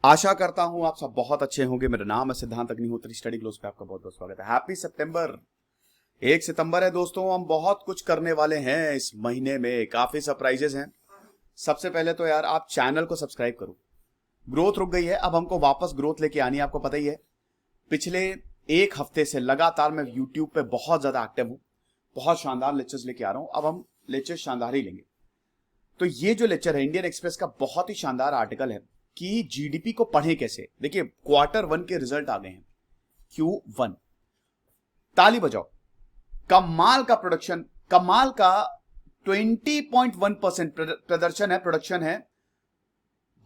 आशा करता हूं आप सब बहुत अच्छे होंगे। मेरा नाम है सिद्धांत अग्निहोत्री। स्टडी ग्लोस पे आपका बहुत बहुत स्वागत है। हैप्पी सितंबर। 1 सितंबर है दोस्तों। हम बहुत कुछ करने वाले हैं इस महीने में, काफी सरप्राइजेस हैं। सबसे पहले तो यार आप चैनल को सब्सक्राइब करो। ग्रोथ रुक गई है, अब हमको वापस ग्रोथ लेके आनी है। आपको पता ही है पिछले एक हफ्ते से लगातार मैं यूट्यूब पे बहुत ज्यादा एक्टिव हूं। बहुत शानदार लेक्चर्स लेके आ रहा हूं। अब हम लेक्चर शानदार ही लेंगे। तो ये जो लेक्चर है इंडियन एक्सप्रेस का, बहुत ही शानदार आर्टिकल है कि जीडीपी को पढ़े कैसे। देखिए Q1 के रिजल्ट आ गए हैं। Q1 ताली बजाओ। कमाल का प्रोडक्शन, कमाल का 20.1% प्रदर्शन है, प्रोडक्शन है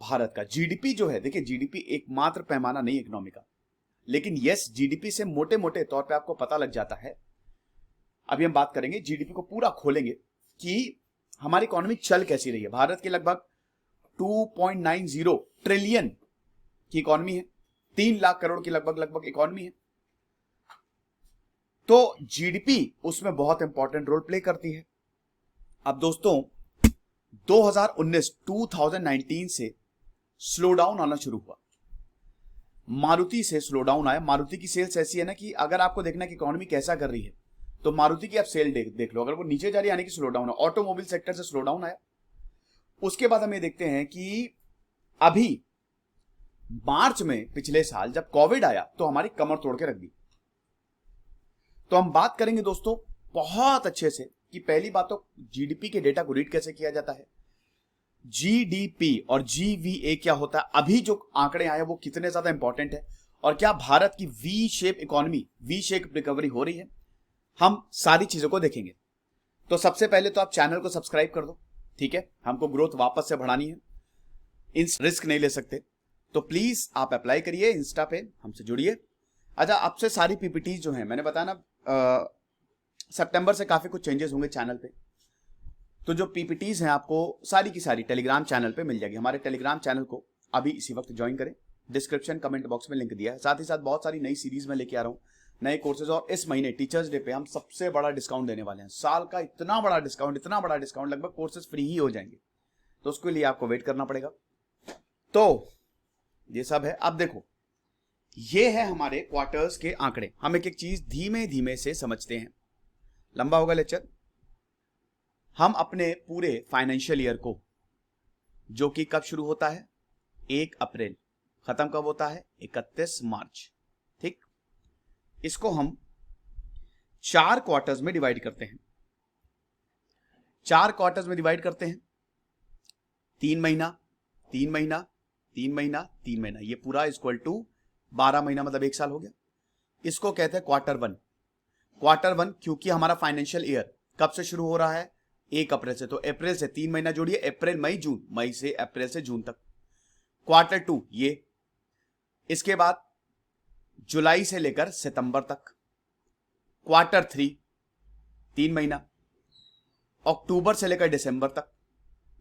भारत का। जीडीपी जो है, देखिए जीडीपी एकमात्र पैमाना नहीं इकोनॉमी का, लेकिन यस जीडीपी से मोटे मोटे तौर पे आपको पता लग जाता है। अभी हम बात करेंगे, जीडीपी को पूरा खोलेंगे कि हमारी इकोनॉमी चल कैसी रही है। भारत की लगभग 2.90 ट्रिलियन की इकोनॉमी है, 3 लाख करोड़ की लगभग इकोनॉमी है। तो जीडीपी उसमें बहुत इंपॉर्टेंट रोल प्ले करती है। अब दोस्तों 2019 से स्लो डाउन आना शुरू हुआ। मारुति से स्लो डाउन आया। मारुति की सेल्स ऐसी है ना कि अगर आपको देखना कि इकोनॉमी कैसा कर रही है तो मारुति की आप सेल देख लो। अगर वो नीचे जा रही है यानी कि स्लो डाउन है। ऑटोमोबाइल सेक्टर से स्लो डाउन आया। उसके बाद हम ये देखते हैं कि अभी मार्च में पिछले साल जब कोविड आया तो हमारी कमर तोड़ के रख दी। तो हम बात करेंगे दोस्तों बहुत अच्छे से कि पहली बात तो जीडीपी के डेटा को रीड कैसे किया जाता है, जीडीपी और जीवीए क्या होता है, अभी जो आंकड़े आए वो कितने ज्यादा इंपॉर्टेंट है, और क्या भारत की V shape economy, V shape recovery हो रही है। हम सारी चीजों को देखेंगे। तो सबसे पहले तो आप चैनल को सब्सक्राइब कर दो, ठीक है। हमको ग्रोथ वापस से बढ़ानी है, रिस्क नहीं ले सकते। तो प्लीज आप अप्लाई करिए, इंस्टा पे हमसे जुड़िए। अच्छा, आपसे सारी पीपीटी जो है, मैंने बताया ना सितंबर से काफी कुछ चेंजेस होंगे चैनल पे। तो जो पीपीटीज हैं आपको सारी की सारी टेलीग्राम चैनल पे मिल जाएगी। हमारे टेलीग्राम चैनल को अभी इसी वक्त ज्वाइन करें। डिस्क्रिप्शन कमेंट बॉक्स में लिंक दिया है। साथ ही साथ बहुत सारी नई सीरीज में लेके आ रहा हूं, नए कोर्सेज। और इस महीने टीचर्स डे पे हम सबसे बड़ा डिस्काउंट देने वाले हैं। साल का इतना बड़ा डिस्काउंट, लगभग कोर्सेज फ्री ही हो जाएंगे। तो उसके लिए आपको वेट करना पड़ेगा। तो ये सब है। अब देखो, ये है हमारे क्वार्टर्स के आंकड़े। हम एक एक चीज धीमे धीमे से समझते हैं। लंबा होगा लेक्चर। हम अपने पूरे फाइनेंशियल ईयर को, जो कि कब शुरू होता है 1 अप्रैल, खत्म कब होता है 31 मार्च, ठीक, इसको हम 4 क्वार्टर्स में डिवाइड करते हैं। 4 क्वार्टर्स में डिवाइड करते हैं। 3 महीना 3 महीना 3 महीना 3 महीना, ये पूरा इक्वल टू 12 महीना, मतलब 1 साल हो गया। इसको कहते हैं Q1। Q1 क्योंकि हमारा फाइनेंशियल ईयर कब से शुरू हो रहा है 1 अप्रैल से, तो अप्रैल से 3 महीना जोड़िए, अप्रैल मई जून, मई से अप्रैल से जून तक। Q2 ये, इसके बाद जुलाई से लेकर सितंबर तक। Q3 3 महीना, अक्टूबर से लेकर दिसंबर तक।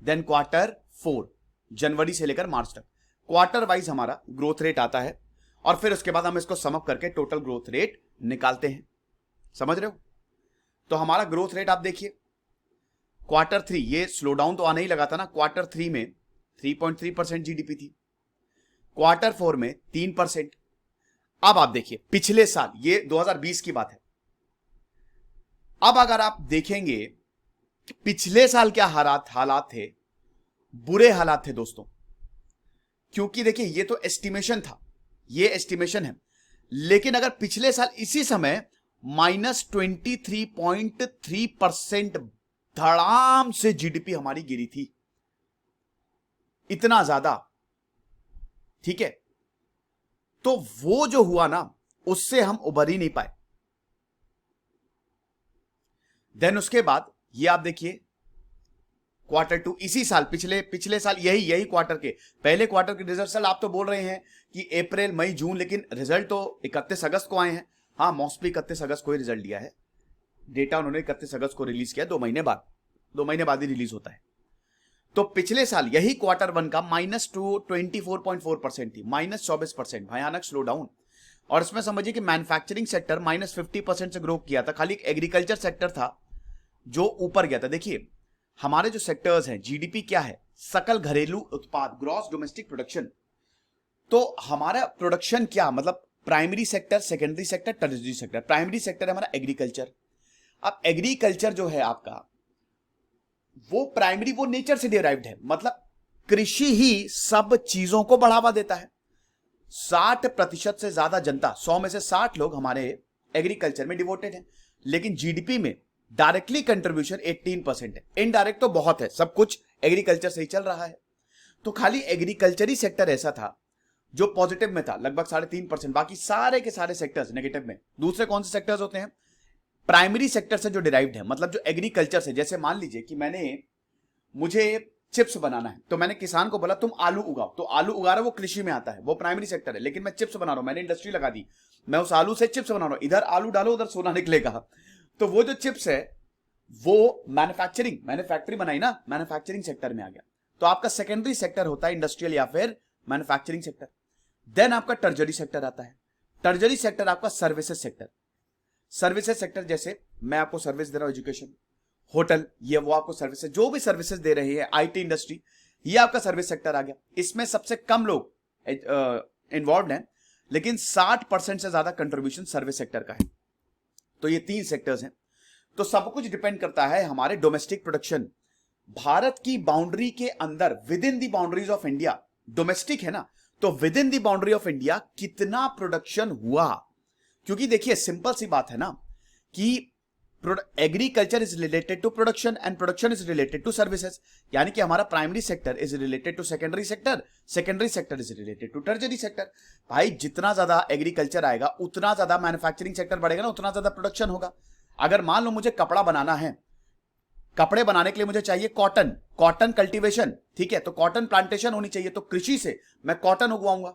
देन Q4 जनवरी से लेकर मार्च तक। क्वार्टर वाइज हमारा ग्रोथ रेट आता है, और फिर उसके बाद हम इसको सम अप करके टोटल ग्रोथ रेट निकालते हैं। समझ रहे हो? तो हमारा ग्रोथ रेट आप देखिए, Q3 ये स्लो डाउन तो आने ही लगा था ना। Q3 में 3.3% जीडीपी थी, Q4 में 3%। अब आप देखिए पिछले साल, ये 2020 की बात है। अब अगर आप देखेंगे कि पिछले साल क्या हालात थे, बुरे हालात थे दोस्तों। क्योंकि देखिए ये तो एस्टिमेशन था, ये एस्टिमेशन है, लेकिन अगर पिछले साल इसी समय -23.3% धड़ाम से जीडीपी हमारी गिरी थी, इतना ज्यादा, ठीक है। तो वो जो हुआ ना, उससे हम उबर ही नहीं पाए। देन उसके बाद ये आप देखिए Q2 इसी साल, पिछले साल यही क्वार्टर के, पहले क्वार्टर के रिजल्ट। आप तो बोल रहे हैं कि अप्रैल मई जून, लेकिन रिजल्ट तो 31 अगस्त को आए हैं। हाँ, मोस्टली 31 अगस्त को ही रिजल्ट दिया है। डेटा उन्होंने 31 अगस्त को रिलीज किया, 2 महीने बाद ही रिलीज होता है। तो पिछले साल यही Q1 का -24.4% थी, -24%, भयानक स्लो डाउन। और इसमें समझिए कि मैन्युफैक्चरिंग सेक्टर -50% से ग्रो किया था। खाली एग्रीकल्चर सेक्टर था जो ऊपर गया था। देखिए हमारे जो सेक्टर्स हैं, जीडीपी क्या है, सकल घरेलू उत्पाद, ग्रॉस डोमेस्टिक प्रोडक्शन, तो हमारा प्रोडक्शन क्या, मतलब primary sector, secondary sector, tertiary sector. Primary sector है हमारा एग्रीकल्चर। अब एग्रीकल्चर जो है आपका, वो प्राइमरी, वो नेचर से डिराइव्ड है, मतलब कृषि ही सब चीजों को बढ़ावा देता है। 60% से ज्यादा जनता, 100 में से 60 लोग हमारे एग्रीकल्चर में डिवोटेड हैं। लेकिन जीडीपी में डायरेक्टली कंट्रीब्यूशन 18% है, इनडायरेक्ट तो बहुत है, सब कुछ एग्रीकल्चर से ही चल रहा है। तो खाली एग्रीकल्चर ही सेक्टर ऐसा था जो पॉजिटिव में था, लगभग 3.5%। बाकी सारे के सारे सेक्टर्स नेगेटिव में। दूसरे कौन से सेक्टर्स होते हैं? प्राइमरी सेक्टर से जो डिराइव्ड है, मतलब जो एग्रीकल्चर से, जैसे मान लीजिए कि मुझे चिप्स बनाना है, तो मैंने किसान को बोला तुम आलू उगाओ, तो आलू उगा रहा है, वो कृषि में आता है, वो प्राइमरी सेक्टर है। लेकिन मैं चिप्स बना रहा हूं, मैंने इंडस्ट्री लगा दी, मैं उस आलू से चिप्स बना रहा हूं, इधर आलू डालो उधर सोना निकलेगा। तो वो जो चिप्स है वो मैन्युफैक्चरिंग, मैंने फैक्ट्री बनाई ना, मैन्युफैक्चरिंग सेक्टर में आ गया। तो आपका सेकेंडरी सेक्टर होता है इंडस्ट्रियल या फिर मैन्युफैक्चरिंग सेक्टर। देन आपका टर्जरी सेक्टर आता है। टर्जरी सेक्टर आपका सर्विसेज सेक्टर। सर्विसेज सेक्टर जैसे मैं आपको सर्विस दे रहा हूं, एजुकेशन, होटल, ये वो आपको सर्विसेज, जो भी सर्विसेज दे रही है, आईटी इंडस्ट्री, ये आपका सर्विस सेक्टर आ गया। इसमें सबसे कम लोग इन्वॉल्व हैं, लेकिन 60% से ज्यादा कंट्रीब्यूशन सर्विस सेक्टर का है। तो ये 3 सेक्टर्स हैं। तो सब कुछ डिपेंड करता है हमारे डोमेस्टिक प्रोडक्शन, भारत की बाउंड्री के अंदर, within the boundaries of India, domestic है ना, तो within the boundary of India कितना प्रोडक्शन हुआ। क्योंकि देखिए सिंपल सी बात है ना कि agriculture is related to production and production is related to services, यानी कि हमारा primary sector is related to secondary sector, secondary sector is related to tertiary sector. भाई जितना ज्यादा एग्रीकल्चर आएगा उतना ज्यादा मैन्युफैक्चरिंग सेक्टर बढ़ेगा ना, उतना ज्यादा प्रोडक्शन होगा। अगर मान लो मुझे कपड़ा बनाना है, कपड़े बनाने के लिए मुझे चाहिए कॉटन, कॉटन कल्टीवेशन, ठीक है, तो कॉटन प्लांटेशन होनी चाहिए, तो कृषि से मैं कॉटन उगवाऊंगा।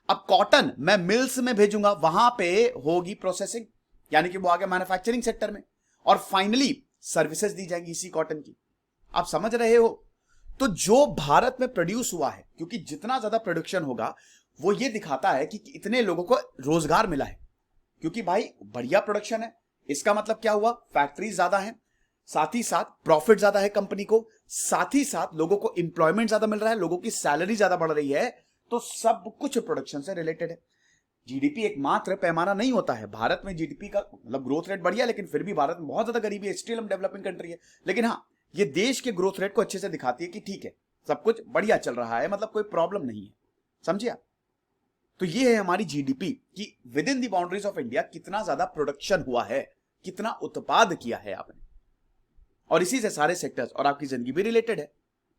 अब कॉटन मैं मिल्स में भेजूंगा, वहां पे होगी प्रोसेसिंग, यानी कि वो आगे मैन्युफैक्चरिंग सेक्टर में, और फाइनली सर्विसेज दी जाएंगी इसी कॉटन की। आप समझ रहे हो? तो जो भारत में प्रोड्यूस हुआ है, क्योंकि जितना ज्यादा प्रोडक्शन होगा वो ये दिखाता है कि इतने लोगों को रोजगार मिला है, क्योंकि भाई बढ़िया प्रोडक्शन है। इसका मतलब क्या हुआ? फैक्ट्रीज ज्यादा है, साथ ही साथ प्रॉफिट ज्यादा है कंपनी को, साथ ही साथ लोगों को इंप्लॉयमेंट ज्यादा मिल रहा है, लोगों की सैलरी ज्यादा बढ़ रही है। तो सब कुछ प्रोडक्शन से रिलेटेड है। जीडीपी एक मात्र पैमाना नहीं होता है। भारत में जीडीपी का मतलब ग्रोथ रेट बढ़िया, लेकिन फिर भी भारत में बहुत ज्यादा गरीबी है, स्टिल हम डेवलपिंग कंट्री है। लेकिन हाँ, ये देश के ग्रोथ रेट को अच्छे से दिखाती है कि ठीक है, सब कुछ बढ़िया चल रहा है, मतलब कोई प्रॉब्लम नहीं है। समझिए आप? तो ये है हमारी जीडीपी कि with in the boundaries of India कितना ज्यादा प्रोडक्शन हुआ है, कितना उत्पाद किया है आपने, और इसी से सारे सेक्टर्स और आपकी जिंदगी भी रिलेटेड है।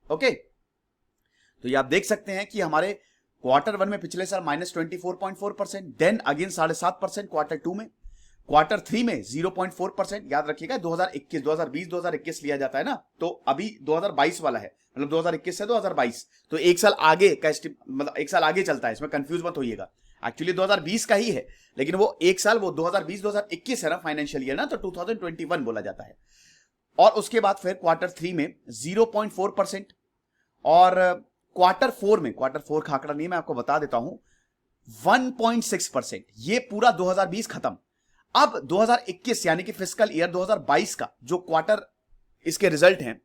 ओके, तो ये आप देख सकते हैं कि हमारे Q1 में पिछले साल -24.4%, देन अगेन 7.5% Q2 में, Q3 में 0.4%। याद रखिएगा 2021, 2020, 2021 लिया जाता है ना, तो अभी 2022 वाला है, मतलब 2021 से 2022, तो एक साल आगे का मतलब एक साल आगे चलता है, इसमें कंफ्यूज मत होइएगा। एक्चुअली 2020 का ही है, लेकिन वो एक साल, वो 2020-2021 है ना, फाइनेंशियल ईयर ना, तो 2021 बोला जाता है। और उसके बाद फिर Q3 में 0.4%, और Q4 में, Q4 का आंकड़ा नहीं मैं आपको बता देता हूं, 1.6%। ये पूरा 2020 खत्म। अब 2021 यानी कि फिस्कल ईयर 2022 का जो क्वार्टर इसके रिजल्ट हैं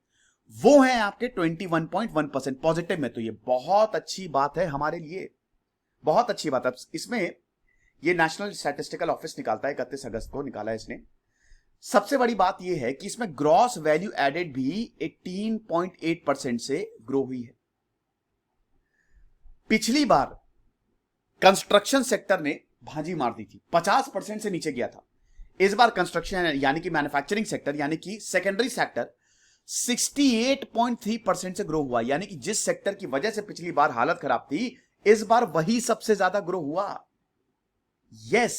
वो हैं आपके 21.1% पॉजिटिव में। तो ये बहुत अच्छी बात है हमारे लिए, बहुत अच्छी बात है। इसमें ये नेशनल स्टैटिस्टिकल ऑफिस निकालता है, 31 अगस्त को निकाला है इसने। सबसे बड़ी बात यह है कि इसमें ग्रॉस वैल्यू एडेड भी 18.8% से ग्रो हुई है। पिछली बार कंस्ट्रक्शन सेक्टर ने भाजी मार दी थी, 50% से नीचे गया था। इस बार कंस्ट्रक्शन यानी कि मैन्युफैक्चरिंग सेक्टर यानी कि सेकेंडरी सेक्टर 68.3% से ग्रो हुआ, यानी कि जिस सेक्टर की वजह से पिछली बार हालत खराब थी, इस बार वही सबसे ज्यादा ग्रो हुआ। यस,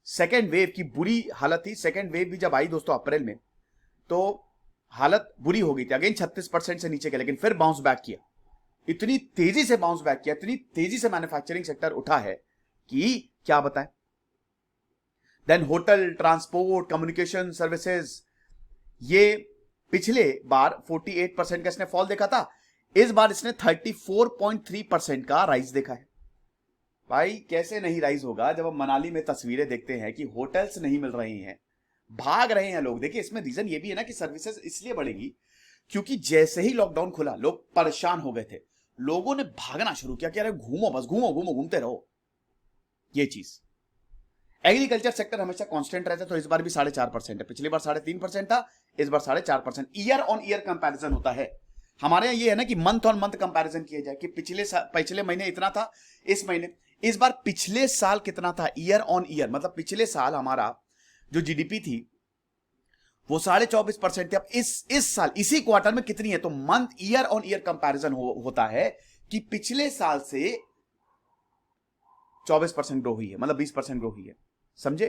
सेकेंड वेव की बुरी हालत थी। सेकेंड वेव भी जब आई दोस्तों अप्रैल में, तो हालत बुरी हो गई थी, अगेन 36% से नीचे गया, लेकिन फिर बाउंस बैक किया। इतनी तेजी से बाउंस बैक किया, इतनी तेजी से मैन्युफैक्चरिंग सेक्टर उठा है कि क्या बताएं। Then hotel, transport, communication services, ये पिछले बार 48% का इसने फॉल देखा था, इस बार इसने 34.3% का राइज देखा है। भाई कैसे नहीं राइज होगा जब हम मनाली में तस्वीरें देखते हैं कि होटल्स नहीं मिल रही हैं, भाग रहे हैं लोग। देखिए इसमें रीजन ये भी है ना कि सर्विसेज इसलिए बढ़ेगी क्योंकि जैसे ही लॉकडाउन खुला लोग परेशान हो गए थे, लोगों ने भागना शुरू किया कि अरे घूमो, बस घूमो घूमो, घूमते रहो। ये चीज एग्रीकल्चर सेक्टर हमेशा कांस्टेंट रहता है, तो इस बार भी 4.5% है। पिछली बार 3.5% था, इस बार 4.5%। ईयर ऑन ईयर कंपैरिजन होता है हमारे यहाँ। ये है ना कि मंथ ऑन मंथ कंपैरिजन किया जाए कि पिछले महीने इतना था, इस महीने, इस बार पिछले साल कितना था, ईयर ऑन ईयर। मतलब पिछले साल हमारा जो जीडीपी थी वो 24.5% थी। अब इस साल इसी क्वार्टर में कितनी है, तो month year on year comparison होता है कि पिछले साल से 24% ग्रो हुई है, मतलब 20% ग्रो हुई है। समझे?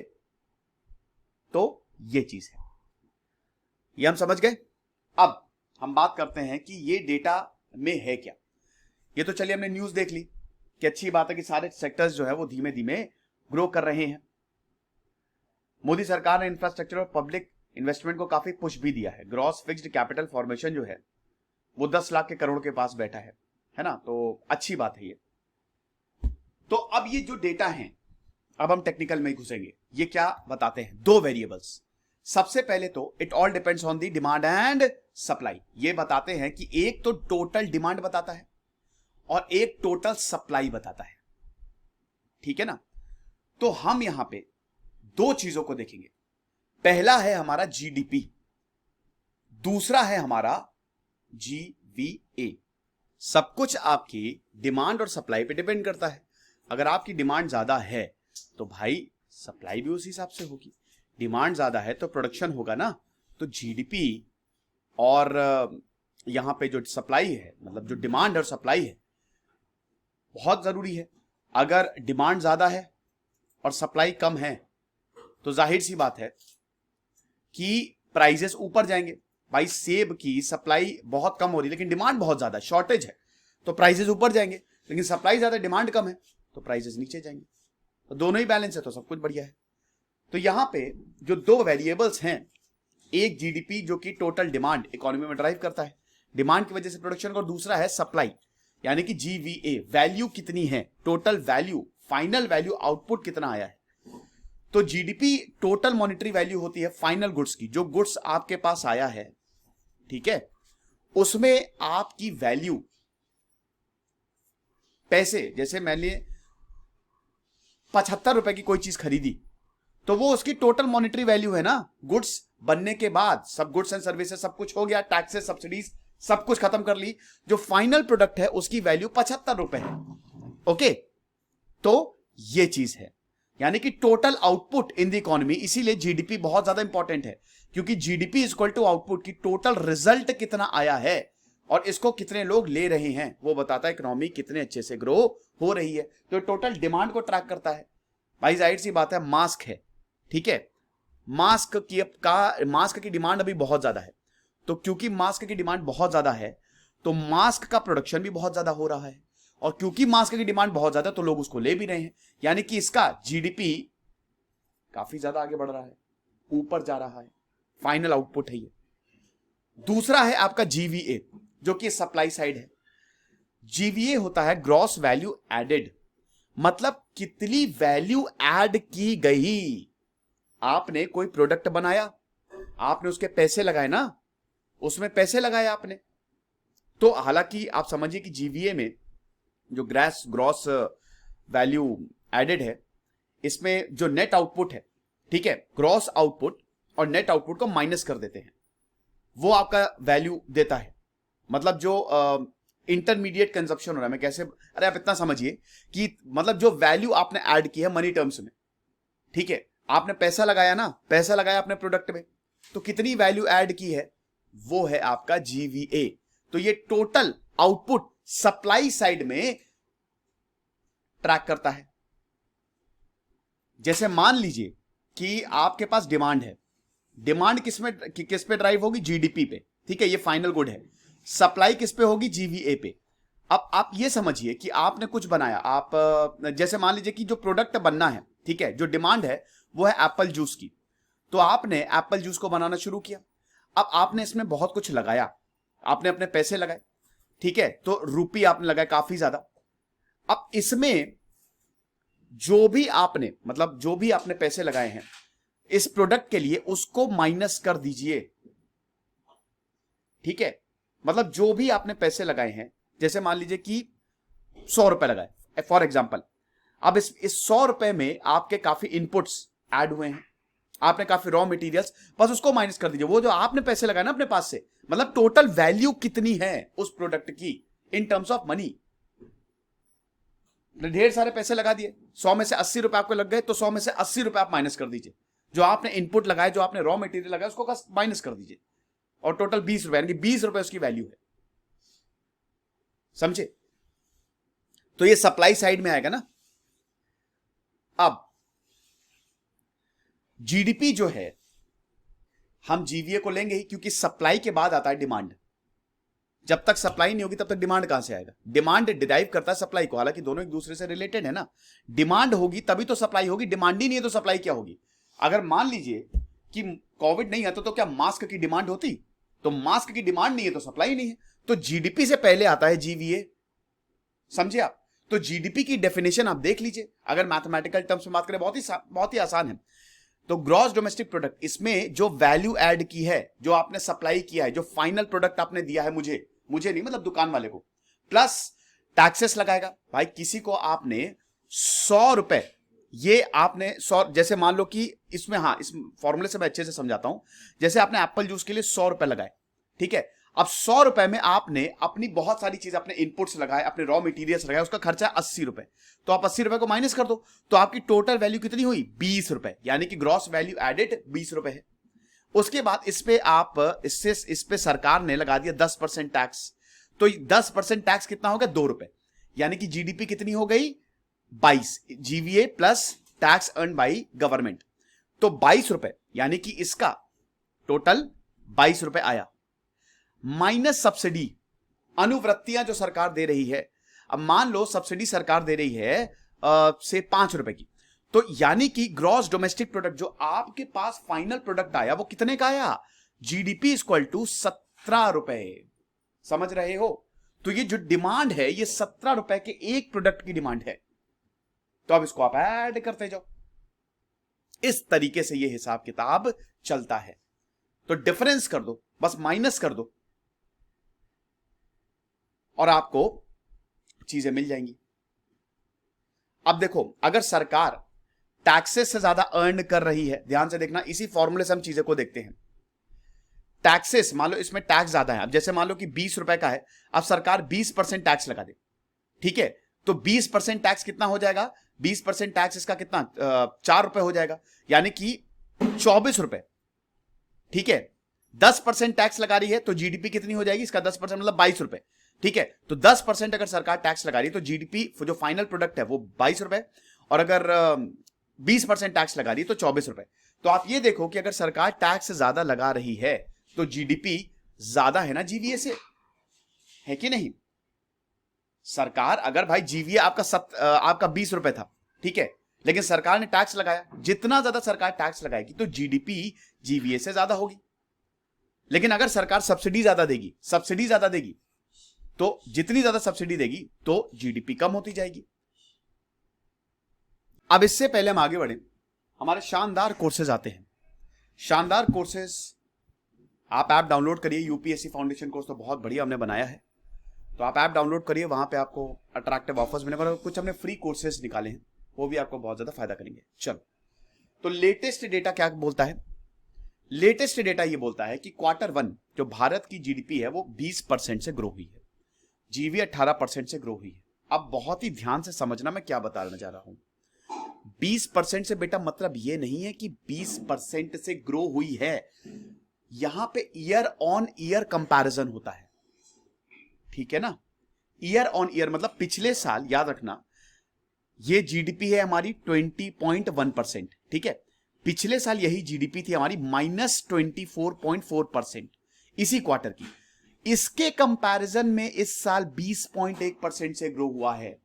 तो ये चीज है, ये हम समझ गए। अब हम बात करते हैं कि ये डेटा में है क्या। ये तो चलिए हमने न्यूज देख ली कि अच्छी बात है कि सारे सेक्टर्स जो है वो धीमे धीमे ग्रो कर रहे हैं। मोदी सरकार ने इंफ्रास्ट्रक्चर और पब्लिक इन्वेस्टमेंट को काफी पुश भी दिया है। ग्रॉस फिक्स्ड कैपिटल फॉर्मेशन जो है वो 10 लाख के करोड़ के पास बैठा है ना, तो अच्छी बात है ये। तो अब ये जो डेटा है, अब हम टेक्निकल में घुसेंगे। ये क्या बताते हैं, दो वेरिएबल्स। सबसे पहले तो it all depends on the demand and supply. ये बताते हैं कि एक तो टोटल डिमांड बताता है और एक टोटल सप्लाई बताता है, ठीक है ना। तो हम यहां पे दो चीजों को देखेंगे। पहला है हमारा जीडीपी, दूसरा है हमारा जीवीए। सब कुछ आपकी डिमांड और सप्लाई पे डिपेंड करता है। अगर आपकी डिमांड ज्यादा है तो भाई सप्लाई भी उसी हिसाब से होगी। डिमांड ज्यादा है तो प्रोडक्शन होगा ना। तो जीडीपी और यहां पे जो सप्लाई है, मतलब जो डिमांड और सप्लाई है, बहुत जरूरी है। अगर डिमांड ज्यादा है और सप्लाई कम है तो जाहिर सी बात है कि प्राइजेस ऊपर जाएंगे। भाई सेब की सप्लाई बहुत कम हो रही है लेकिन डिमांड बहुत ज्यादा, शॉर्टेज है, तो प्राइजेस ऊपर जाएंगे। लेकिन सप्लाई ज्यादा, डिमांड कम है, तो प्राइजेस नीचे जाएंगे। तो दोनों ही बैलेंस है तो सब कुछ बढ़िया है। तो यहां पे जो दो वेरिएबल्स हैं, एक जीडीपी जो कि टोटल डिमांड इकोनॉमी में ड्राइव करता है, डिमांड की वजह से प्रोडक्शन, और दूसरा है सप्लाई यानी कि जीवीए, वैल्यू कितनी है, total value, final value, output कितना आया है। तो जीडीपी टोटल मॉनेटरी वैल्यू होती है फाइनल गुड्स की, जो गुड्स आपके पास आया है, ठीक है, उसमें आपकी वैल्यू, पैसे, जैसे मैंने 75 रुपए की कोई चीज खरीदी तो वो उसकी टोटल मॉनेटरी वैल्यू है ना। गुड्स बनने के बाद सब गुड्स एंड सर्विसेज सब कुछ हो गया, टैक्सेस, सब्सिडीज सब कुछ खत्म कर ली, जो फाइनल प्रोडक्ट है उसकी वैल्यू 75 रुपए है। ओके, तो ये चीज है, यानी कि total output in the economy. इसीलिए जीडीपी बहुत ज्यादा इंपॉर्टेंट है, क्योंकि GDP is equal to output की टोटल रिजल्ट कितना आया है और इसको कितने लोग ले रहे हैं, वो बताता है इकोनॉमी कितने अच्छे से ग्रो हो रही है। तो टोटल डिमांड को ट्रैक करता है। भाई जाहिर सी बात है, मास्क है, ठीक है, मास्क की डिमांड अभी बहुत ज्यादा है, तो क्योंकि मास्क की डिमांड बहुत ज्यादा है तो मास्क का प्रोडक्शन भी बहुत ज्यादा हो रहा है, और क्योंकि मास्क की डिमांड बहुत ज्यादा तो लोग उसको ले भी रहे हैं, यानी कि इसका जीडीपी काफी ज्यादा आगे बढ़ रहा है, ऊपर जा रहा है, फाइनल आउटपुट है ये। दूसरा है आपका जीवीए, जो कि सप्लाई साइड है। जीवीए होता है ग्रॉस वैल्यू एडेड, मतलब कितनी वैल्यू ऐड की गई। आपने कोई प्रोडक्ट बनाया, आपने उसके पैसे लगाए ना, उसमें पैसे लगाए आपने, तो हालांकि आप समझिए कि जीवीए में जो ग्रॉस वैल्यू एडेड है, इसमें जो नेट आउटपुट है, ठीक है, ग्रॉस आउटपुट और नेट आउटपुट को माइनस कर देते हैं, वो आपका वैल्यू देता है। मतलब जो इंटरमीडिएट कंजप्शन हो रहा है, मैं कैसे, अरे आप इतना समझिए कि मतलब जो वैल्यू आपने ऐड की है मनी टर्म्स में, ठीक है, आपने पैसा लगाया ना, पैसा लगाया अपने प्रोडक्ट में, तो कितनी वैल्यू ऐड की है, वो है आपका जीवीए। तो ये टोटल आउटपुट सप्लाई साइड में ट्रैक करता है। जैसे मान लीजिए कि आपके पास डिमांड है, डिमांड किस पे ड्राइव होगी, जीडीपी पे, ठीक है, ये फाइनल गुड है। सप्लाई किस पे होगी, जीवीए पे। अब आप ये समझिए कि आपने कुछ बनाया, आप जैसे मान लीजिए कि जो प्रोडक्ट बनना है, ठीक है, जो डिमांड है वो है एप्पल जूस की, तो आपने एप्पल जूस को बनाना शुरू किया। अब आपने इसमें बहुत कुछ लगाया, आपने अपने पैसे लगाए, ठीक है, तो रुपये आपने लगाए काफी ज्यादा। अब इसमें जो भी आपने, मतलब जो भी आपने पैसे लगाए हैं इस प्रोडक्ट के लिए, उसको माइनस कर दीजिए, ठीक है, मतलब जो भी आपने पैसे लगाए हैं जैसे मान लीजिए कि 100 रुपए लगाए फॉर एग्जाम्पल। अब इस 100 रुपए में आपके काफी इनपुट्स ऐड हुए हैं, आपने काफी रॉ मटेरियल्स, बस उसको माइनस कर दीजिए। वो जो आपने पैसे लगाए ना अपने पास से, मतलब टोटल वैल्यू कितनी है उस प्रोडक्ट की इन टर्म्स ऑफ मनी। ढेर सारे पैसे लगा दिए, 100 में से 80 रुपए आपको लग गए, तो 100 में से 80 रुपए आप माइनस कर दीजिए। जो आपने इनपुट लगाए, जो आपने रॉ मटेरियल लगाया, उसको माइनस कर दीजिए, और टोटल 20 रुपए, यानी 20 रुपए उसकी वैल्यू है। समझे? तो ये सप्लाई साइड में आएगा ना। अब जीडीपी जो है, हम जीवीए को लेंगे ही, क्योंकि सप्लाई के बाद आता है डिमांड। जब तक सप्लाई नहीं होगी तब तक डिमांड कहां से आएगा? डिमांड डिराइव करता है सप्लाई को, हालांकि दोनों एक दूसरे से रिलेटेड है ना। डिमांड होगी तभी तो सप्लाई होगी, डिमांड ही नहीं है तो सप्लाई क्या होगी? अगर मान लीजिए कि कोविड नहीं आता तो क्या मास्क की डिमांड होती? तो मास्क की डिमांड नहीं है तो सप्लाई नहीं है। तो जीडीपी से पहले आता है जीवीए। समझे आप? तो जीडीपी की डेफिनेशन आप देख लीजिए, अगर मैथमेटिकल टर्म्स में बात करें, बहुत ही आसान है। तो ग्रॉस डोमेस्टिक प्रोडक्ट, इसमें जो वैल्यू ऐड की है, जो आपने सप्लाई किया है, जो फाइनल प्रोडक्ट आपने दिया है मुझे नहीं, मतलब दुकान वाले को, प्लस टैक्सेस लगाएगा। भाई किसी को आपने 100 रुपए, ये आपने 100, जैसे मान लो कि इसमें, हाँ इस फॉर्मूले से मैं अच्छे से समझाता हूं। जैसे आपने एप्पल जूस के लिए 100 रुपए लगाए, ठीक है। अब 100 रुपए में आपने अपनी बहुत सारी चीज, अपने इनपुट्स लगाए, अपने रॉ मटेरियल्स लगाए, उसका खर्चा 80 रुपए। तो आप 80 रुपए को माइनस कर दो, तो आपकी टोटल वैल्यू कितनी हुई? 20 रुपए, यानी कि ग्रॉस वैल्यू एडेड 20 रुपए है। उसके बाद इस पे सरकार ने लगा दिया 10% टैक्स। तो 10% टैक्स कितना हो गया? 2 रुपए, यानी कि जीडीपी कितनी हो गई? 22, GVA plus tax earn by government, तो 22 रुपए, यानी कि इसका टोटल 22 रुपए आया, माइनस सब्सिडी, अनुवृत्तियां जो सरकार दे रही है। अब मान लो सब्सिडी सरकार दे रही है से 5 रुपए की, तो यानी कि ग्रॉस डोमेस्टिक प्रोडक्ट जो आपके पास फाइनल प्रोडक्ट आया वो कितने का आया? जीडीपी इक्वल टू 17 रुपए। समझ रहे हो? तो ये जो डिमांड है, ये 17 रुपए के एक प्रोडक्ट की डिमांड है। तो अब इसको आप ऐड करते जाओ। इस तरीके से ये हिसाब किताब चलता है। तो डिफरेंस कर दो, बस माइनस कर दो, और आपको चीजें मिल जाएंगी। अब देखो, अगर सरकार टैक्सेस से ज्यादा अर्न कर रही है, ध्यान से देखना, इसी फॉर्मूले से हम चीजें को देखते हैं। टैक्सेस, मान लो इसमें टैक्स ज्यादा है, अब जैसे मान लो कि 20 रुपए का है, अब सरकार 20% टैक्स लगा दे, ठीक है। तो 20% टैक्स कितना हो जाएगा? 20% टैक्स इसका कितना? 4 रुपए हो जाएगा, यानी कि 24 रुपए, ठीक है। 10% टैक्स लगा रही है तो जीडीपी कितनी हो जाएगी? इसका 10% मतलब 22 रुपए, ठीक है। तो 10% अगर सरकार टैक्स लगा रही है तो जीडीपी जो फाइनल प्रोडक्ट है वो 22 रुपए, और अगर 20% टैक्स लगा रही है तो 24 रुपए। तो आप ये देखो कि अगर सरकार टैक्स ज्यादा लगा रही है तो जीडीपी ज्यादा है ना जीवीए से, है कि नहीं? सरकार अगर, भाई जीवीए आपका 20 रुपए था, ठीक है, लेकिन सरकार ने टैक्स लगाया, जितना ज्यादा सरकार टैक्स लगाएगी तो जीडीपी जीवीए से ज्यादा होगी। लेकिन अगर सरकार सब्सिडी ज्यादा देगी, तो जितनी ज्यादा सब्सिडी देगी तो जीडीपी कम होती जाएगी। अब इससे पहले हम आगे बढ़े, हमारे शानदार कोर्सेज आते हैं। शानदार कोर्सेज आप ऐप डाउनलोड करिए, यूपीएससी फाउंडेशन कोर्स तो बहुत बढ़िया हमने बनाया है, तो आप ऐप डाउनलोड करिए, वहां पे आपको अट्रैक्टिव ऑफर्स मिलेंगे, और कुछ हमने फ्री कोर्सेज निकाले हैं, वो भी आपको बहुत ज्यादा फायदा करेंगे। चलो, तो लेटेस्ट डेटा क्या बोलता है? लेटेस्ट डेटा ये बोलता है कि Q1 जो भारत की जीडीपी है वो 20% से ग्रो हुई है, जीवी 18% से ग्रो हुई है। अब बहुत ही ध्यान से समझना मैं क्या बताना चाह रहा हूं। 20% से बेटा मतलब ये नहीं है कि 20% से ग्रो हुई है, यहां पे ईयर ऑन ईयर कंपैरिजन होता है, ठीक है ना। ईयर ऑन ईयर मतलब पिछले साल, याद रखना, ये जीडीपी है हमारी 20.1%, ठीक है। पिछले साल यही जीडीपी थी हमारी -24.4% इसी क्वार्टर की। इसके कंपैरिजन में इस साल 20.1% से ग्रो हुआ है।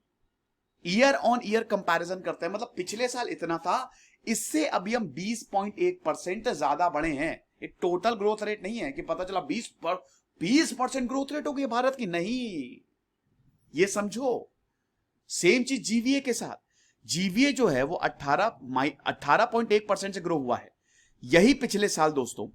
ईयर ऑन ईयर कंपैरिजन करते हैं, मतलब पिछले साल इतना था, इससे अभी हम 20.1% ज्यादा बढ़े हैं। ये टोटल ग्रोथ रेट नहीं है कि पता चला 20% ग्रोथ रेट हो गई भारत की, नहीं, ये समझो। सेम चीज जीवीए के साथ, जीवीए जो है वो 18.1% से ग्रो हुआ है। यही पिछले साल दोस्तों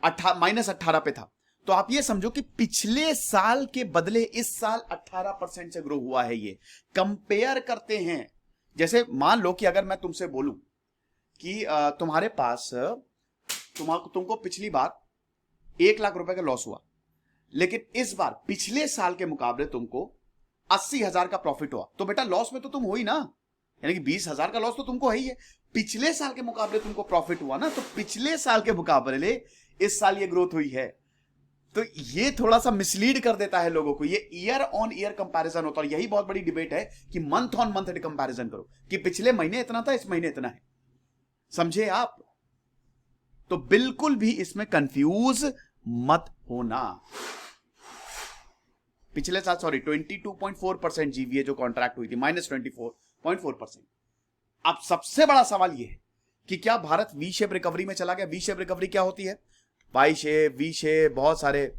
-18 पे था, तो आप ये समझो कि पिछले साल के बदले इस साल 18% से ग्रो हुआ है। ये कंपेयर करते हैं, जैसे मान लो कि अगर मैं तुमसे बोलूं कि तुम्हारे पास तुमको पिछली बार 1 लाख रुपए का लॉस हुआ, लेकिन इस बार पिछले साल के मुकाबले तुमको 80,000 का प्रॉफिट हुआ, तो बेटा लॉस में तो तुम हो ही ना, यानी कि 20,000 का लॉस तो तुमको है ही है। पिछले साल के मुकाबले तुमको प्रॉफिट हुआ ना, तो पिछले साल के मुकाबले इस साल ये ग्रोथ हुई है। तो ये थोड़ा सा मिसलीड कर देता है लोगों को। ये ईयर ऑन ईयर कंपैरिजन होता है, यही बहुत बड़ी डिबेट है कि मंथ ऑन मंथ कंपैरिजन करो कि पिछले महीने इतना था, इस महीने इतना है। समझे आप? तो बिल्कुल भी इसमें कंफ्यूज मत होना। पिछले साल 22.4% जीवीए जो कॉन्ट्रैक्ट हुई थी, -24.4%। अब सबसे बड़ा सवाल यह है कि क्या भारत वी शेप रिकवरी में चला गया? वी शेप रिकवरी क्या होती है? वाई शेप, वी शेप, बहुत सारे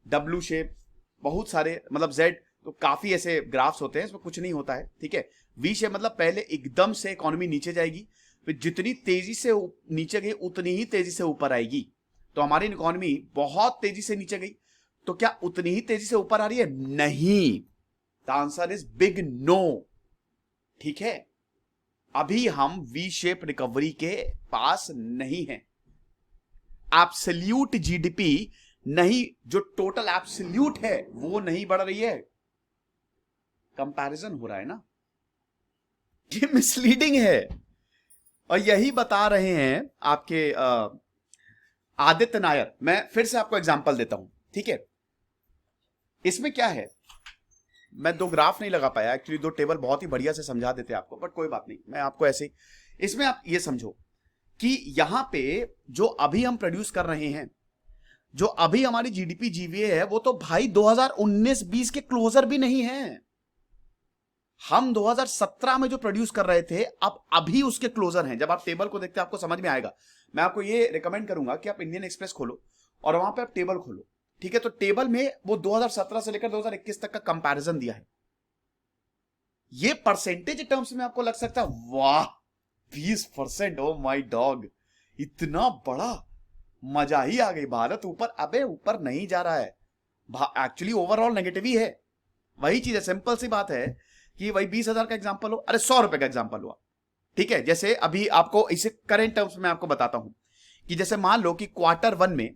डब्ल्यू शेप, बहुत सारे मतलब जेड, तो काफी ऐसे ग्राफ्स होते हैं, इसमें कुछ नहीं होता है। ठीक है, वी शेप मतलब पहले एकदम से इकोनॉमी नीचे जाएगी, फिर जितनी तेजी से नीचे गई उतनी ही तेजी से ऊपर आएगी। तो हमारी इकोनॉमी बहुत तेजी से नीचे गई, तो क्या उतनी ही तेजी से ऊपर आ रही है? नहीं। The answer is big no. ठीक है, अभी हम वी शेप रिकवरी के पास नहीं है। एब्सोल्यूट जीडीपी नहीं, जो टोटल एब्सोल्यूट है वो नहीं बढ़ रही है, कंपैरिजन हो रहा है ना। ये मिसलीडिंग है, और यही बता रहे हैं आपके आदित्य नायर। मैं फिर से आपको एग्जांपल देता हूं, ठीक है। इसमें क्या है, मैं 2 ग्राफ नहीं लगा पाया एक्चुअली, 2 टेबल बहुत ही बढ़िया से समझा देते आपको, बट कोई बात नहीं, मैं आपको ऐसे ही। इसमें आप ये समझो कि यहां पे जो अभी हम प्रोड्यूस कर रहे हैं, जो अभी हमारी जीडीपी जीवीए है, वो तो भाई 2019-20 के क्लोजर भी नहीं है। हम 2017 में जो प्रोड्यूस कर रहे थे, अब अभी उसके क्लोजर हैं। जब आप टेबल को देखते हैं आपको समझ में आएगा। मैं आपको ये रिकमेंड करूंगा कि आप इंडियन एक्सप्रेस खोलो और वहां पे आप टेबल खोलो, ठीक है। तो टेबल में वो 2017 से लेकर 2021 तक का कंपैरिजन दिया है। ये परसेंटेज टर्म्स में आपको लग सकता है वाह 20%, ओ माय डॉग, इतना बड़ा, मजा ही आ गई, भारत ऊपर। अबे ऊपर नहीं जा रहा है, एक्चुअली ओवरऑल नेगेटिव ही है। वही चीज है, सिंपल सी बात है कि वही 20,000 का एग्जांपल हो, अरे 100 रुपए का एग्जांपल हुआ, ठीक है। जैसे अभी आपको इसे करेंट टर्म्स में आपको बताता हूं कि जैसे मान लो कि Q1 में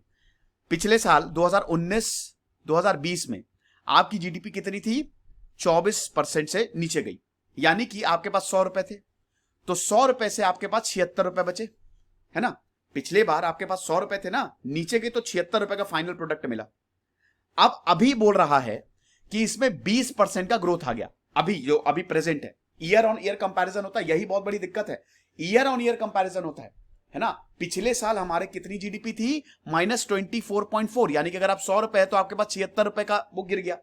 पिछले साल 2019-2020 में आपकी जीडीपी कितनी थी? 24% से नीचे गई, यानी कि आपके पास 100 रुपए थे, तो 100 रुपए से आपके पास 76 रुपए बचे, है ना। पिछले बार आपके पास 100 रुपए थे ना, नीचे गई तो 76 रुपए का फाइनल प्रोडक्ट मिला। अब अभी बोल रहा है कि इसमें 20% का ग्रोथ आ गया, अभी जो अभी प्रेजेंट है। ईयर ऑन ईयर कंपैरिजन होता है, यही बहुत बड़ी दिक्कत है, ईयर ऑन ईयर कंपैरिजन होता है ना। पिछले साल हमारे कितनी जीडीपी थी? -24.4, यानी कि अगर आप 100 रुपए है तो आपके पास 76 रुपए का वो गिर गया,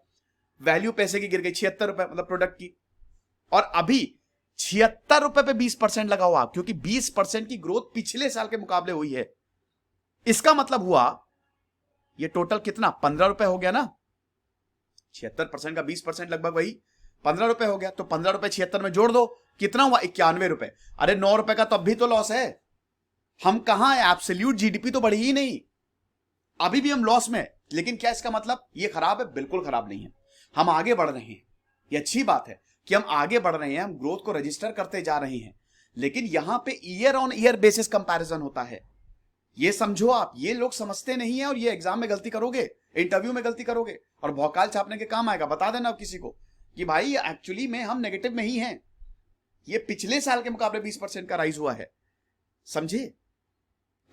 वैल्यू पैसे की गिर गई, 76 रुपए मतलब प्रोडक्ट की। और अभी 76 रुपए पे 20% लगा हुआ, क्योंकि 20% की ग्रोथ पिछले साल के मुकाबले हुई है। इसका मतलब हुआ ये टोटल कितना? 15 रुपए हो गया ना। 76% का 20% लगभग वही 15 रुपए हो गया। तो 15 रुपए 76 में जोड़ दो, कितना हुआ? 91 रुपए। अरे 9 रुपए का तो अभी तो लॉस है। हम कहां है? एब्सोल्यूट जीडीपी तो बढ़ी ही नहीं, अभी भी हम लॉस में। लेकिन क्या इसका मतलब ये खराब है? बिल्कुल खराब नहीं है, हम आगे बढ़ रहे हैं। ये अच्छी बात है कि हम आगे बढ़ रहे हैं, हम ग्रोथ को रजिस्टर करते जा रहे हैं। लेकिन यहां पे year on year basis comparison होता है, ये समझो आप। ये लोग समझते नहीं है, और ये एग्जाम में गलती करोगे, इंटरव्यू में गलती करोगे, और भौकाल छापने के काम आएगा। बता देना किसी को कि भाई एक्चुअली में हम नेगेटिव में ही हैं, ये पिछले साल के मुकाबले 20% का राइज हुआ है, समझे।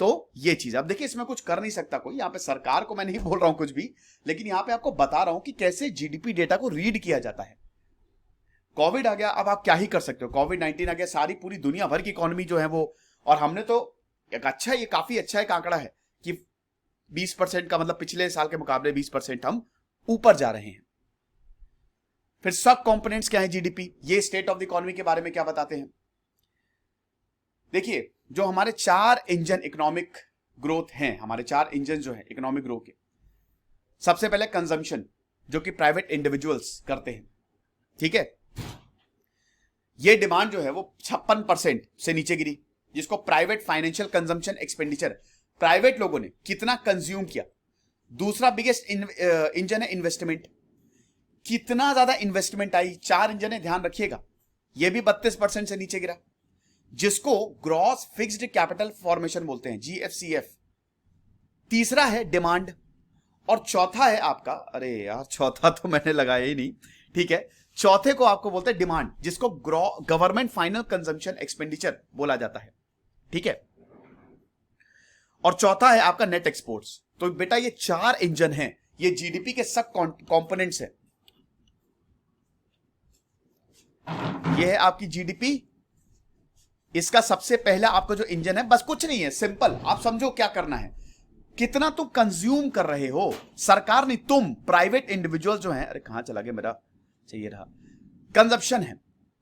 तो ये चीज अब देखिए, इसमें कुछ कर नहीं सकता कोई, यहां पे सरकार को मैं नहीं बोल रहा हूं कुछ भी, लेकिन यहां पे आपको बता रहा हूं कि कैसे जीडीपी डेटा को रीड किया जाता है। कोविड आ गया, अब आप क्या ही कर सकते हो, कोविड-19 आ गया, सारी पूरी दुनिया भर की इकोनॉमी जो है वो, और हमने तो एक अच्छा, ये काफी अच्छा एक आंकड़ा है कि 20% का मतलब पिछले साल के मुकाबले 20% हम ऊपर जा रहे हैं। फिर सब कंपोनेंट्स क्या है जीडीपी, ये स्टेट ऑफ द इकोनॉमी के बारे में क्या बताते हैं। देखिए, जो हमारे 4 इंजन इकोनॉमिक ग्रोथ हैं, हमारे 4 इंजन जो है इकोनॉमिक ग्रोथ के, सबसे पहले कंजम्पशन, जो कि प्राइवेट इंडिविजुअल्स करते हैं, ठीक है। ये डिमांड जो है वो 56% से नीचे गिरी, जिसको private financial consumption expenditure, private लोगों ने कितना कंज्यूम किया दूसरा बिगेस्ट इंजन है इन्वेस्टमेंट। कितना ज्यादा इन्वेस्टमेंट आई, 4 इंजन है, ध्यान रखिएगा। यह भी 32% से नीचे गिरा, जिसको ग्रॉस फिक्स्ड कैपिटल फॉर्मेशन बोलते हैं, GFCF। तीसरा है डिमांड, और चौथा है आपका, अरे यार चौथा तो मैंने लगाया ही नहीं, ठीक है, चौथे को आपको बोलते हैं डिमांड, जिसको गवर्नमेंट फाइनल कंजम्पशन एक्सपेंडिचर बोला जाता है, ठीक है। और चौथा है आपका नेट एक्सपोर्ट्स। तो बेटा ये 4 इंजन हैं, ये जीडीपी के सब कंपोनेंट्स हैं। ये है आपकी जीडीपी, इसका सबसे पहला आपका जो इंजन है, बस कुछ नहीं है, सिंपल आप समझो क्या करना है, कितना तुम कंज्यूम कर रहे हो, सरकार नहीं, तुम प्राइवेट इंडिविजुअल जो हैं, अरे कहां चला गया मेरा, चाहिए रहा, कंजप्शन है।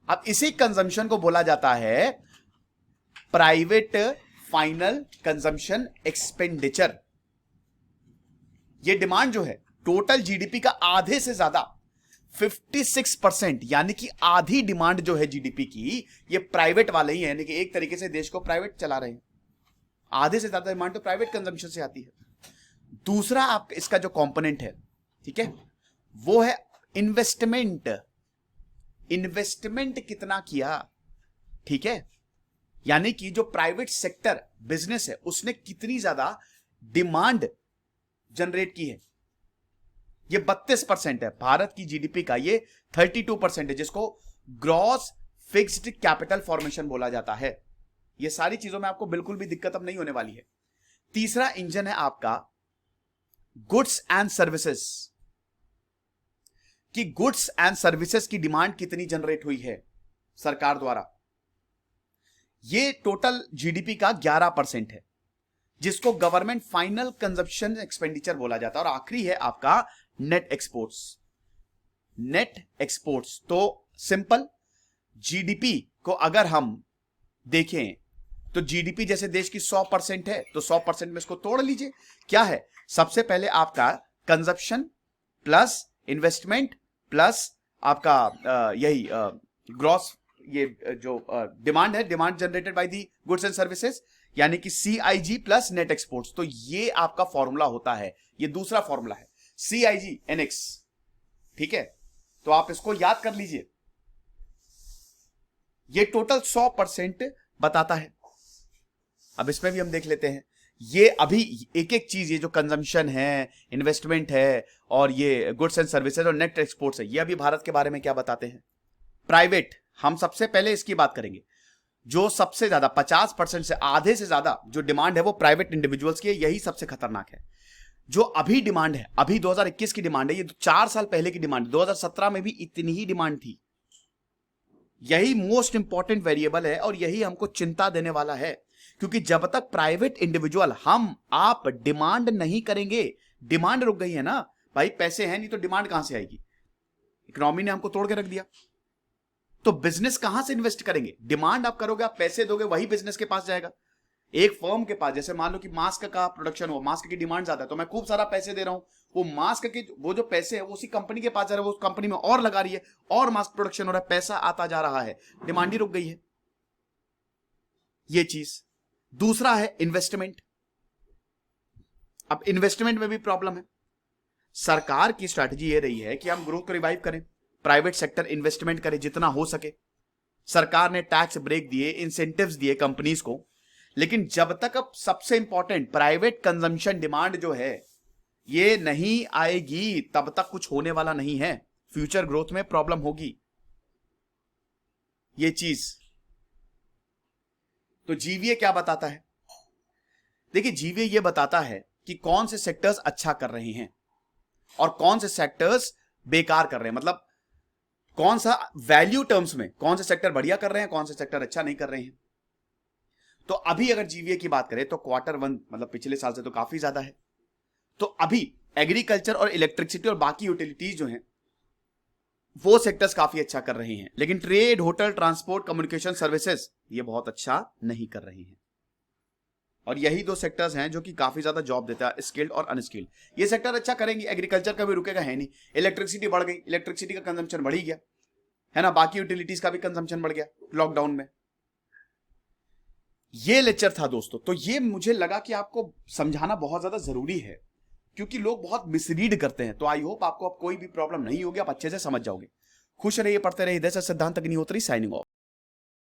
अब इसी कंजम्पशन को बोला जाता है प्राइवेट फाइनल कंजम्पशन एक्सपेंडिचर। ये डिमांड जो है टोटल जीडीपी का आधे से ज्यादा 56%, यानी कि आधी डिमांड जो है जीडीपी की, ये प्राइवेट वाले ही है, यानी कि एक तरीके से देश को प्राइवेट चला रहे हैं। आधे से ज्यादा डिमांड तो प्राइवेट कंजम्पशन से आती है। दूसरा आप इसका जो कंपोनेंट है, ठीक है, वो है इन्वेस्टमेंट। इन्वेस्टमेंट कितना किया, ठीक है, यानी कि जो प्राइवेट सेक्टर बिजनेस है उसने कितनी ज्यादा डिमांड जनरेट की है। ये 32% है, भारत की जीडीपी का ये 32% है, जिसको ग्रॉस फिक्स्ड कैपिटल फॉर्मेशन बोला जाता है। ये सारी चीजों में आपको बिल्कुल भी दिक्कत अब नहीं होने वाली है। तीसरा इंजन है आपका गुड्स एंड सर्विसेज, कि गुड्स एंड सर्विसेज की डिमांड कितनी जनरेट हुई है सरकार द्वारा। ये टोटल जीडीपी का 11% है, जिसको गवर्नमेंट फाइनल कंजप्शन एक्सपेंडिचर बोला जाता है। और आखिरी है आपका नेट एक्सपोर्ट्स। नेट एक्सपोर्ट्स तो सिंपल, जीडीपी को अगर हम देखें तो जीडीपी जैसे देश की 100% है, तो 100% में इसको तोड़ लीजिए, क्या है, सबसे पहले आपका कंजप्शन प्लस इन्वेस्टमेंट प्लस आपका यही ग्रॉस, ये जो डिमांड है, demand generated by the goods and services, यानी कि CIG प्लस नेट एक्सपोर्ट्स। तो ये आपका फॉर्मूला होता है, ये दूसरा फॉर्मूला है CIG NX, ठीक है, तो आप इसको याद कर लीजिए। ये टोटल 100% बताता है। अब इसमें भी हम देख लेते हैं, ये अभी एक एक चीज, ये जो कंजम्पशन है, इन्वेस्टमेंट है, और ये गुड्स एंड सर्विसेज और नेट एक्सपोर्ट्स है, ये अभी भारत के बारे में क्या बताते हैं। प्राइवेट, हम सबसे पहले इसकी बात करेंगे, जो सबसे ज्यादा 50% से आधे से ज्यादा जो डिमांड है वो प्राइवेट इंडिविजुअल्स की है, यही सबसे खतरनाक है। जो अभी डिमांड है, अभी 2021 की डिमांड है, ये 4 साल पहले की डिमांड, 2017 में भी इतनी ही डिमांड थी। यही मोस्ट इंपॉर्टेंट वेरिएबल है और यही हमको चिंता देने वाला है, क्योंकि जब तक प्राइवेट इंडिविजुअल, हम आप डिमांड नहीं करेंगे, डिमांड रुक गई है ना भाई, पैसे हैं नहीं तो डिमांड कहां से आएगी, इकोनॉमी ने हमको तोड़ के रख दिया। तो बिजनेस कहां से इन्वेस्ट करेंगे, डिमांड आप करोगे, आप पैसे दोगे, वही बिजनेस के पास जाएगा। एक फर्म के पास, जैसे मान लो कि मास्क का प्रोडक्शन हो, मास्क की डिमांड ज्यादा है, तो मैं खूब सारा पैसे दे रहा हूं, वो मास्क के वो जो पैसे है वो उसी कंपनी के पास जा रहा है, वो उस कंपनी में और लगा रही है, और मास्क प्रोडक्शन हो रहा है, पैसा आता जा रहा है, डिमांड ही रुक गई है, ये चीज। दूसरा है इन्वेस्टमेंट। अब इन्वेस्टमेंट में भी प्रॉब्लम है। सरकार की स्ट्रैटेजी ये रही है कि हम ग्रोथ को रिवाइव करें, प्राइवेट सेक्टर इन्वेस्टमेंट करे जितना हो सके। सरकार ने टैक्स ब्रेक दिए, इंसेंटिव्स दिए कंपनीज को, लेकिन जब तक अब सबसे इंपॉर्टेंट प्राइवेट कंजम्पशन डिमांड जो है ये नहीं आएगी, तब तक कुछ होने वाला नहीं है, फ्यूचर ग्रोथ में प्रॉब्लम होगी, ये चीज। तो जीवीए क्या बताता है, देखिए जीवीए ये बताता है कि कौन से सेक्टर्स अच्छा कर रहे हैं और कौन से सेक्टर्स बेकार कर रहे हैं, मतलब कौन सा वैल्यू टर्म्स में कौन से सेक्टर बढ़िया कर रहे हैं, कौन से सेक्टर अच्छा नहीं कर रहे हैं। तो अभी अगर जीवीए की बात करें तो Q1 मतलब पिछले साल से तो काफी ज्यादा है। तो अभी एग्रीकल्चर और इलेक्ट्रिसिटी और बाकी यूटिलिटीज जो हैं वो सेक्टर्स काफी अच्छा कर रहे हैं, लेकिन trade, hotel, transport, communication services ये बहुत अच्छा नहीं कर रहे हैं। और यही 2 सेक्टर्स हैं जो कि काफी ज्यादा जॉब देता है, स्किल्ड और अनस्किल्ड। ये सेक्टर अच्छा करेंगे, एग्रीकल्चर का भी रुकेगा है नहीं, इलेक्ट्रिसिटी बढ़ गई, इलेक्ट्रिसिटी का कंजम्पशन बढ़ ही गया है ना, बाकी यूटिलिटीज का भी कंजम्पशन बढ़ गया लॉकडाउन में। ये लेक्चर था दोस्तों, तो ये मुझे लगा कि आपको समझाना बहुत ज्यादा जरूरी है क्योंकि लोग बहुत मिसरीड करते हैं। तो आई होप आपको अब कोई भी प्रॉब्लम नहीं होगी, आप अच्छे से समझ जाओगे। खुश रहिए, पढ़ते रहिए। जैसे सिद्धांत अग्निहोत्री साइनिंग ऑफ।